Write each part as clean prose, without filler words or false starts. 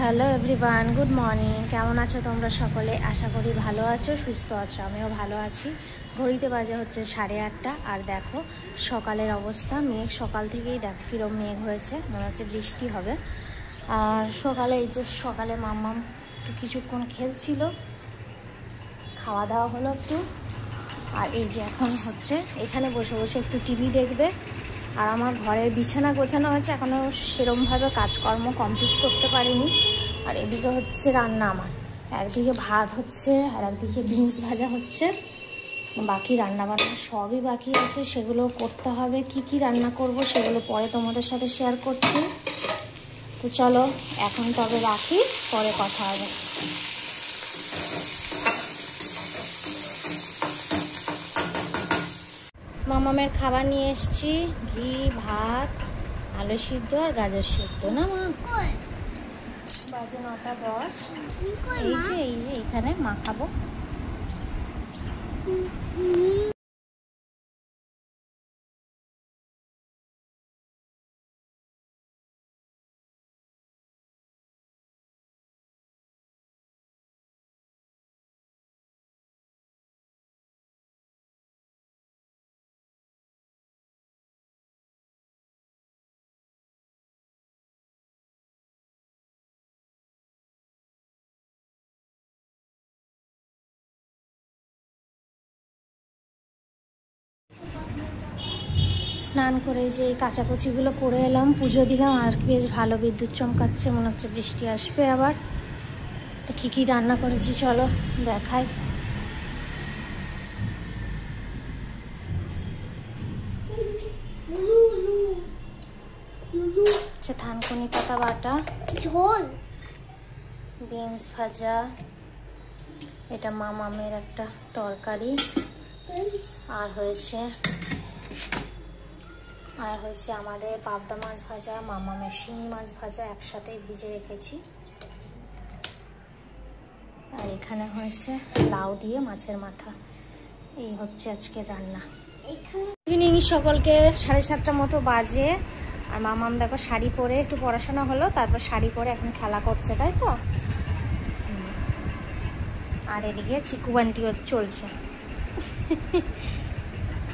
Hello everyone, good morning. কেমন আছো তোমরা সকলে? আশা করি ভালো আছো, সুস্থ আছো। আমিও ভালো আছি। ঘড়িতে বাজে হচ্ছে 8:30। আর দেখো সকালের অবস্থা, মেঘ সকাল থেকেই দেখো কীরকম মেঘ হয়েছে, মনে হচ্ছে বৃষ্টি হবে। আর সকালে এই যে সকালে মাম্মাম একটু কিছুক্ষণ খেলছিল, খাওয়া দাওয়া হলো একটু। আর এই যে এখন হচ্ছে এখানে বসে বসে একটু টিভি দেখবে। আর আমার ঘরের বিছানা গোছানো হয়েছে, এখনও সেরমভাবে কাজকর্ম কমপ্লিট করতে পারিনি। আর এদিকে হচ্ছে রান্না আমার, একদিকে ভাত হচ্ছে আর একদিকে বিনস ভাজা হচ্ছে। বাকি রান্নাবান্না সবই বাকি আছে, সেগুলো করতে হবে। কি কি রান্না করব সেগুলো পরে তোমাদের সাথে শেয়ার করছি। তো চলো এখন তবে রাখি, পরে কথা হবে। মামামের খাবার নিয়ে এসেছি, ঘি, ভাত, আলু সিদ্ধ আর গাজর সিদ্ধ। না মা, বাজে 9:10। এই যে এখানে মাখাবো। স্নান করে যে এই কাচাকুচিগুলো করে এলাম, পুজো দিলাম। আর বেশ ভালো বিদ্যুৎ চমকাচ্ছে, মনে হচ্ছে বৃষ্টি আসবে আবার। তো কী কী রান্না করেছি চলো দেখাই। থানকুনি পাতা বাটা, ঝোল, বিনস ভাজা, এটা মামামের একটা তরকারি, আর হয়েছে আমাদের পাবদা মাছ ভাজা, মামামের শিঙি মাছ ভাজা একসাথে ভিজে রেখেছি। আর এখানে হয়েছে লাউ দিয়ে মাছের মাথা। এই হচ্ছে আজকে রান্না। ইভিনিং সকলকে, 7:30 মতো বাজে। আর মামাম দেখো শাড়ি পরে একটু পড়াশোনা হলো, তারপর শাড়ি পরে এখন খেলা করছে, তাই তো। আর এদিকে চিকু বান্টিও চলছে।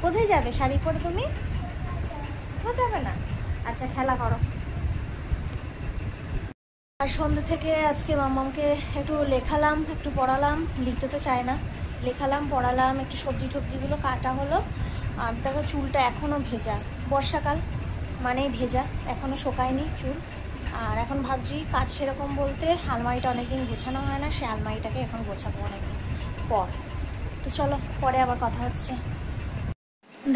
কোথায় যাবে শাড়ি পরে তুমি? কোথাও যাবে না? আচ্ছা খেলা করো। আর সন্ধ্যে থেকে আজকে মামামকে একটু লেখালাম, একটু পড়ালাম। লিখতে তো চায় না, লেখালাম, পড়ালাম, একটু সবজিগুলো কাটা হলো। আর দেখো চুলটা এখনও ভেজা, বর্ষাকাল মানেই ভেজা, এখনও শোকায়নি চুল। আর এখন ভাবছি কাজ সেরকম বলতে আলমারিটা অনেকদিন গোছানো হয় না, সে আলমারিটাকে এখন গোছাবো অনেকদিন পর। তো চলো পরে আবার কথা হচ্ছে।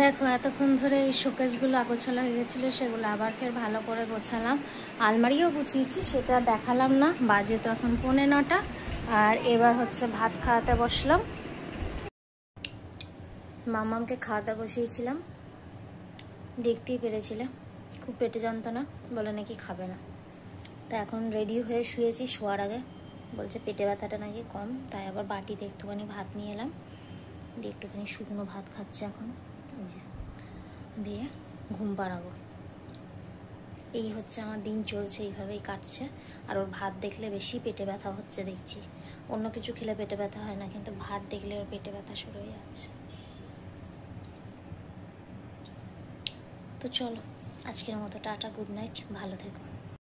দেখো এতক্ষণ ধরে এই শোকেসগুলো আগোছালো হয়ে গেছিলো, সেগুলো আবার ফের ভালো করে গোছালাম। আলমারিও গুছিয়েছি, সেটা দেখালাম না। বাজে তো এখন 9:45। আর এবার হচ্ছে ভাত খাওয়াতে বসলাম। মামামকে খাওয়াতে বসিয়েছিলাম, দেখতেই পেরেছিলে খুব পেটে যন্ত্রণা, বলে নাকি খাবে না। তা এখন রেডি হয়ে শুয়েছি, শোয়ার আগে বলছে পেটে ব্যথাটা নাকি কম। তাই আবার বাটিতে একটুখানি ভাত নিয়ে এলাম, দিয়ে একটুখানি শুকনো ভাত খাচ্ছে এখন, এই যে দিয়ে ঘুম পাড়াবো। এই হচ্ছে আমার দিন চলছে, এইভাবেই কাটছে। আর ওর ভাত দেখলে বেশি পেটে ব্যথা হচ্ছে দেখছি। অন্য কিছু খেলে পেটে ব্যথা হয় না, কিন্তু ভাত দেখলে ওর পেটে ব্যথা শুরু হয়ে যাচ্ছে। তো চলো আজকের মতো টাটা, গুড নাইট, ভালো থেকো।